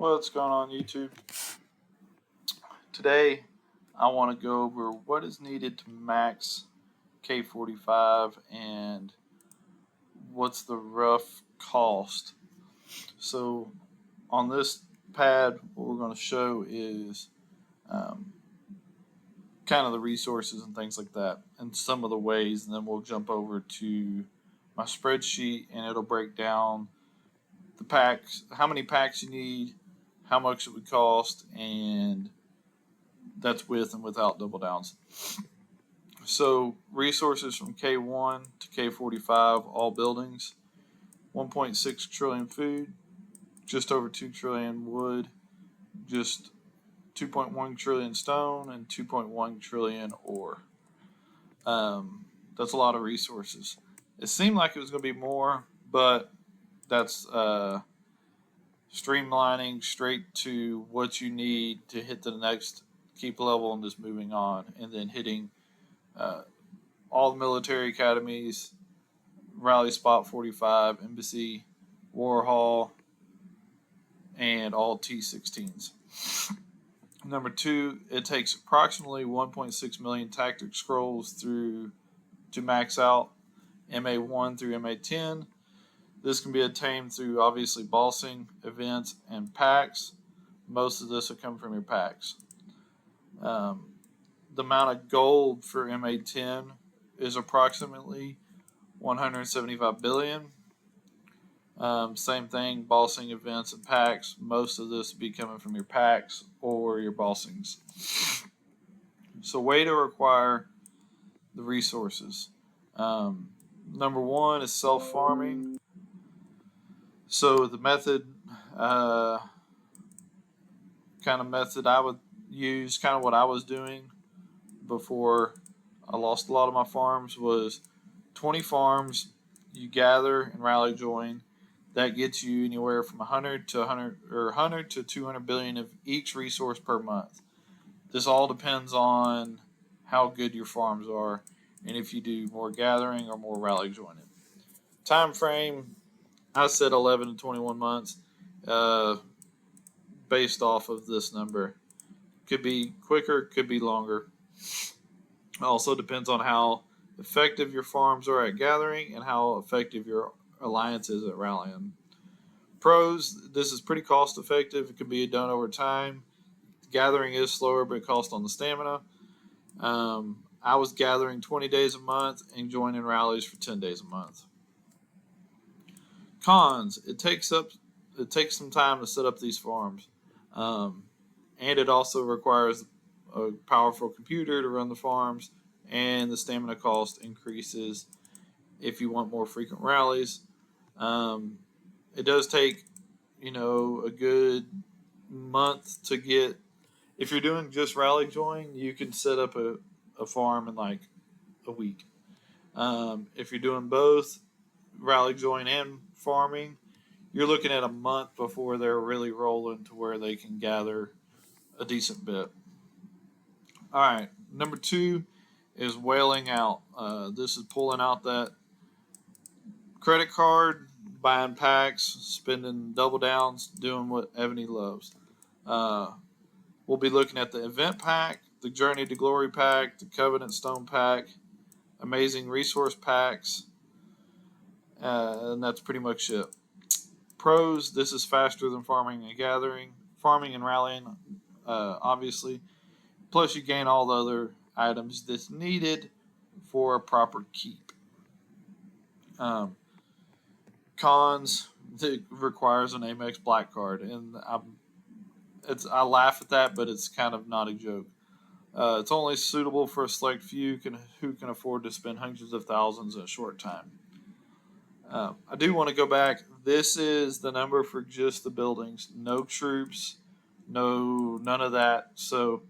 What's going on YouTube? Today I want to go over what is needed to max K45 and what's the rough cost. So on this pad, what we're going to show is kind of the resources and things like that and some of the ways, and then we'll jump over to my spreadsheet and it'll break down the packs, how many packs you need, how much it would cost, and that's with and without double downs. So resources from K1 to K45, all buildings, 1.6 trillion food, just over 2 trillion wood, just 2.1 trillion stone, and 2.1 trillion ore. That's a lot of resources. It seemed like it was going to be more, but that's streamlining straight to what you need to hit the next keep level and just moving on, and then hitting all the military academies, Rally Spot 45, Embassy, War Hall, and all T-16s. Number 2, it takes approximately 1.6 million tactic scrolls to max out MA1 through MA10. This can be attained through obviously bossing, events, and packs. Most of this will come from your packs. The amount of gold for MA10 is approximately 175 billion. Same thing, bossing, events, and packs. Most of this will be coming from your packs or your bossings. So way to acquire the resources. Number 1 is self-farming. So the method, kind of method I would use, kind of what I was doing before I lost a lot of my farms, was 20 farms you gather and rally join. That gets you anywhere from 100 to 200 billion of each resource per month. This all depends on how good your farms are and if you do more gathering or more rally joining. Time frame, I said 11 to 21 months, based off of this number. Could be quicker, could be longer. It also depends on how effective your farms are at gathering and how effective your alliance is at rallying. Pros, this is pretty cost effective. It can be done over time. Gathering is slower, but it costs on the stamina. I was gathering 20 days a month and joining rallies for 10 days a month. Cons, it takes some time to set up these farms, and it also requires a powerful computer to run the farms, and the stamina cost increases if you want more frequent rallies. It does take, a good month to get. If you're doing just rally join, you can set up a farm in like a week. If you're doing both rally join and farming, you're looking at a month before they're really rolling to where they can gather a decent bit. All right, number 2 is whaling out. This is pulling out that credit card, buying packs, spending double downs, doing what Evony loves. We'll be looking at the event pack, the Journey to Glory pack, the Covenant Stone pack, amazing resource packs, and that's pretty much it. Pros, this is faster than farming and gathering, farming and rallying, obviously. Plus, you gain all the other items that's needed for a proper keep. Cons, it requires an Amex Black card, and I laugh at that, but it's kind of not a joke. It's only suitable for a select few who can afford to spend hundreds of thousands in a short time. I do want to go back. This is the number for just the buildings. No troops, none of that. So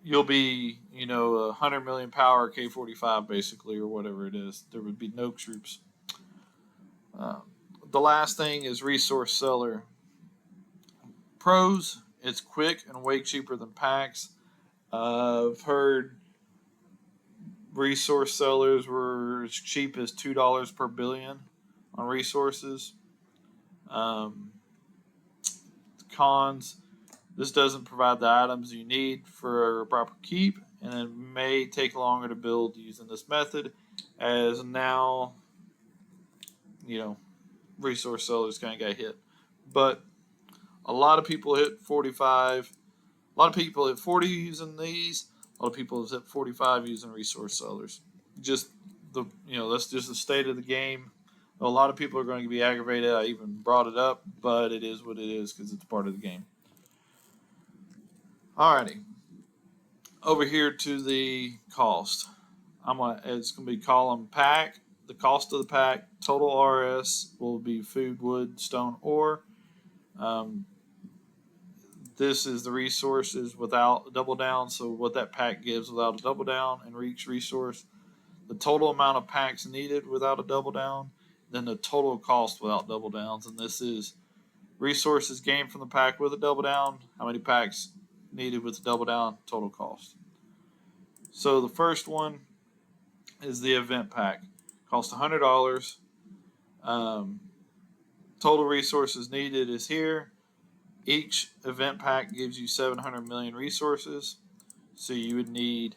you'll be, 100 million power K45 basically, or whatever it is. There would be no troops. The last thing is resource seller. Pros, it's quick and way cheaper than packs. I've heard resource sellers were as cheap as $2 per billion on resources. Cons: this doesn't provide the items you need for a proper keep, and it may take longer to build using this method, as now, resource sellers kind of got hit. But a lot of people hit 45. A lot of people hit 40 using these. A lot of people hit 45 using resource sellers. Just that's just the state of the game. A lot of people are going to be aggravated. I even brought it up, but it is what it is because it's part of the game. Alrighty, over here to the cost. It's gonna be column pack. The cost of the pack, total RS will be food, wood, stone, ore. This is the resources without a double down. So what that pack gives without a double down and each resource, the total amount of packs needed without a double down, then the total cost without double downs. And this is resources gained from the pack with a double down, how many packs needed with a double down, total cost. So the first one is the event pack. Costs $100. Total resources needed is here. Each event pack gives you 700 million resources. So you would need,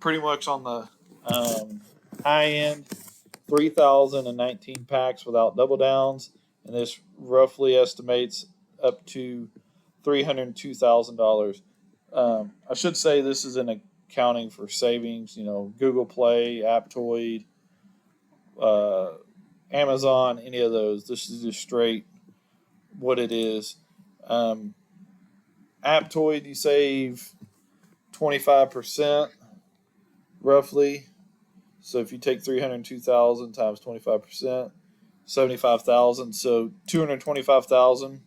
pretty much on the high end, 3,019 packs without double downs. And this roughly estimates up to $302,000. I should say this is in accounting for savings. Google Play, Aptoid, Amazon, any of those. This is just straight what it is. Aptoid, you save 25% roughly. So if you take 302,000 times 25%, 75,000. So 225,000.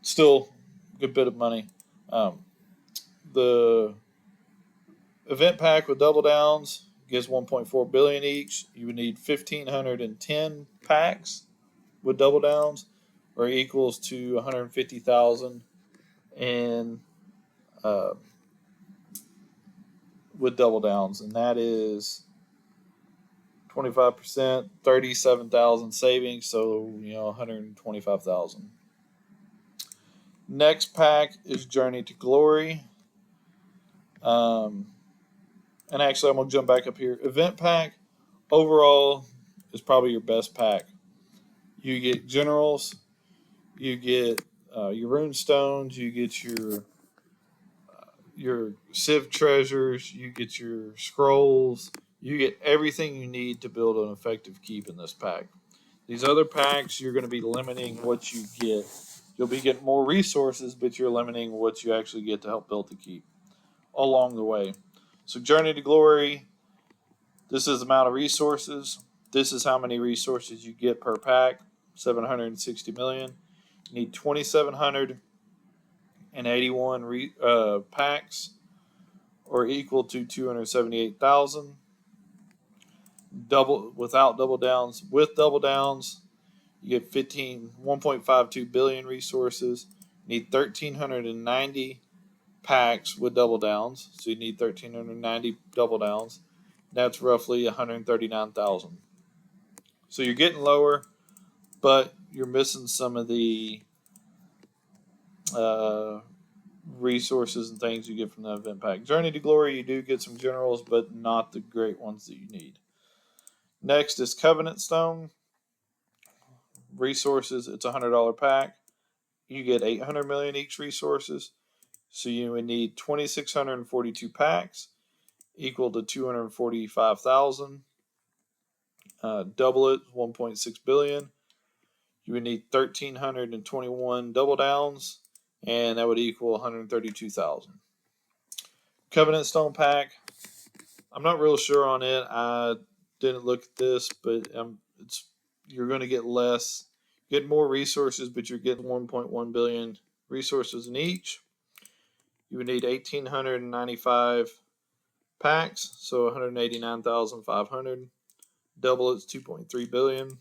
Still a good bit of money. The event pack with double downs gives 1.4 billion each. You would need 1,510 packs with double downs, or equals to 150,000 in with double downs, and that is 25%, 37,000 savings. So 125,000. Next pack is Journey to Glory. And actually, I'm gonna jump back up here. Event pack overall is probably your best pack. You get generals, you get your rune stones, you get your civ treasures, you get your scrolls, you get everything you need to build an effective keep in this pack. These other packs, you're going to be limiting what you get. You'll be getting more resources, but you're limiting what you actually get to help build the keep along the way. So Journey to Glory, this is the amount of resources. This is how many resources you get per pack, 760 million. You need 2,781 packs, or equal to 278,000. Without double downs. With double downs, you get 1.52 billion resources. You need 1,390 packs with double downs. So you need 1,390 double downs. That's roughly 139,000. So you're getting lower, but you're missing some of the resources and things you get from the event pack. Journey to Glory, you do get some generals, but not the great ones that you need. Next is Covenant Stone. Resources, it's a $100 pack. You get 800 million each resources. So you would need 2,642 packs, equal to 245,000. Double it, 1.6 billion. You would need 1,321 double downs, and that would equal 132,000. Covenant Stone pack, I'm not real sure on it. I didn't look at this, but you're going to get less, get more resources, but you're getting 1.1 billion resources in each. You would need 1,895 packs, so 189,500. Double it's 2.3 billion.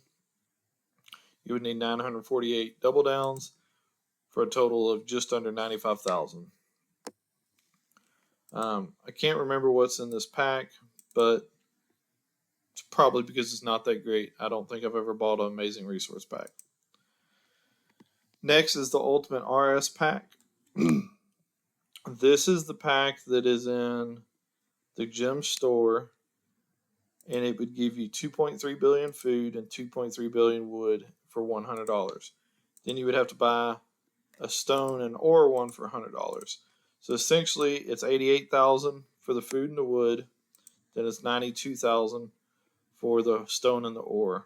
You would need 948 double downs for a total of just under 95,000. I can't remember what's in this pack, but it's probably because it's not that great. I don't think I've ever bought an amazing resource pack. Next is the Ultimate RS pack. This is the pack that is in the gym store, and it would give you 2.3 billion food and 2.3 billion wood for $100. Then you would have to buy a stone and ore one for $100. So essentially, it's 88,000 for the food and the wood. Then it's 92,000 for the stone and the ore.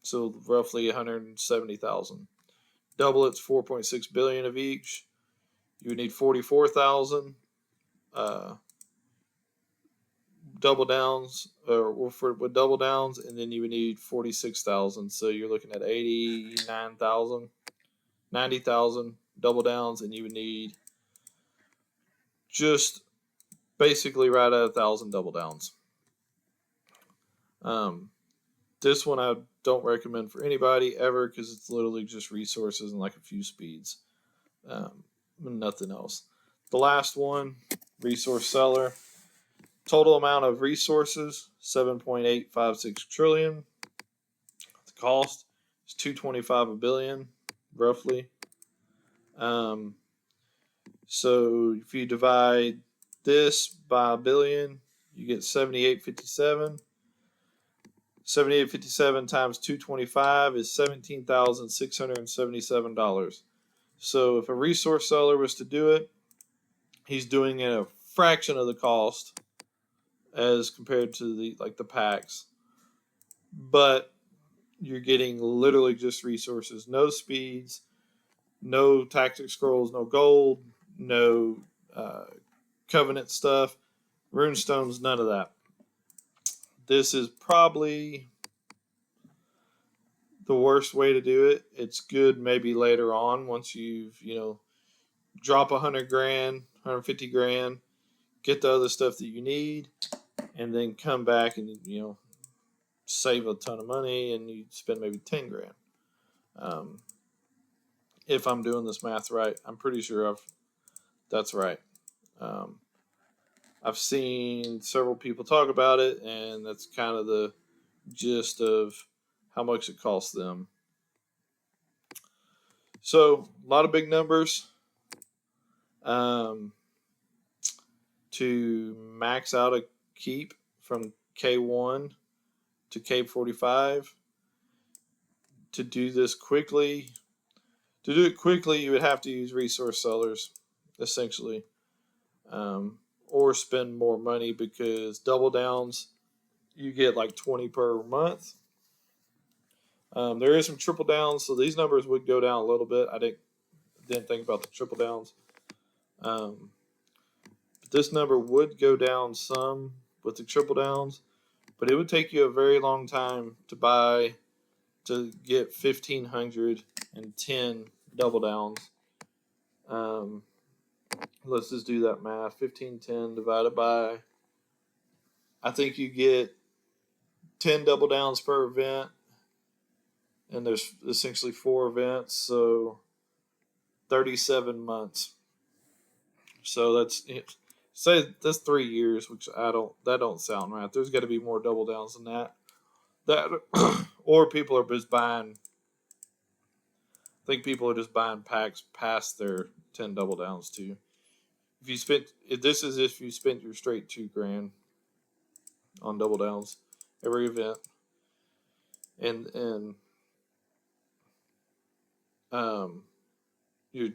So roughly 170,000. Double it's 4.6 billion of each. You would need 44,000. Double downs, or with double downs, and then you would need 46,000. So you're looking at 89,000, 90,000 double downs, and you would need just basically right at 1,000 double downs. This one I don't recommend for anybody ever because it's literally just resources and like a few speeds, nothing else. The last one, resource seller. Total amount of resources, 7.856 trillion. The cost is 225 a billion, roughly. So if you divide this by a billion, you get 7857. 7857 times 225 is $17,677. So if a resource seller was to do it, he's doing it a fraction of the cost as compared to the packs, but you're getting literally just resources, no speeds, no tactic scrolls, no gold, no covenant stuff, rune stones, none of that. This is probably the worst way to do it. It's good maybe later on once you've drop 100 grand, 150 grand, get the other stuff that you need, and then come back and save a ton of money, and you spend maybe 10 grand. If I'm doing this math right, I'm pretty sure that's right. I've seen several people talk about it, and that's kind of the gist of how much it costs them. So a lot of big numbers to max out a keep from K1 to K45. To do this quickly, you would have to use resource sellers, essentially, or spend more money because double downs, you get like 20 per month. There is some triple downs, so these numbers would go down a little bit. I didn't think about the triple downs. But this number would go down some with the triple downs, but it would take you a very long time to get 1,510 double downs. Let's just do that math. 1,510 divided by, I think you get 10 double downs per event, and there's essentially 4 events, so 37 months. So that's 3 years, which that don't sound right. There's got to be more double downs than that. Or people are just buying. I think people are just buying packs past their 10 double downs too. If you spent your straight $2 grand on double downs every event, and your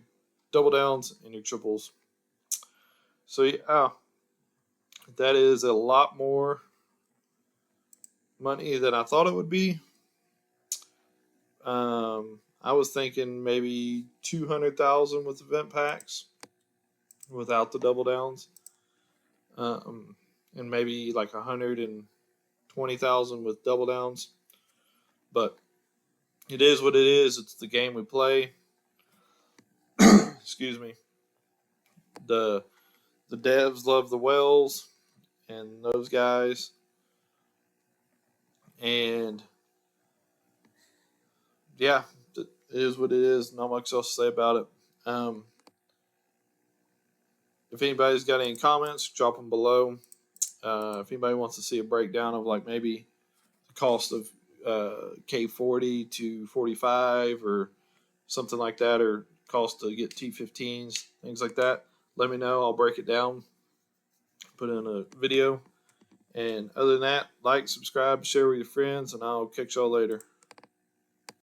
double downs and your triples. So yeah, that is a lot more money than I thought it would be. I was thinking maybe 200,000 with event packs without the double downs, and maybe like 120,000 with double downs. But it is what it is. It's the game we play. Excuse me. The devs love the whales and those guys, and yeah, it is what it is. Not much else to say about it. If anybody's got any comments, drop them below. If anybody wants to see a breakdown of maybe the cost of K40 to 45, or something like that, or cost to get T15s, things like that, let me know. I'll break it down, put in a video. And other than that, like, subscribe, share with your friends, and I'll catch y'all later.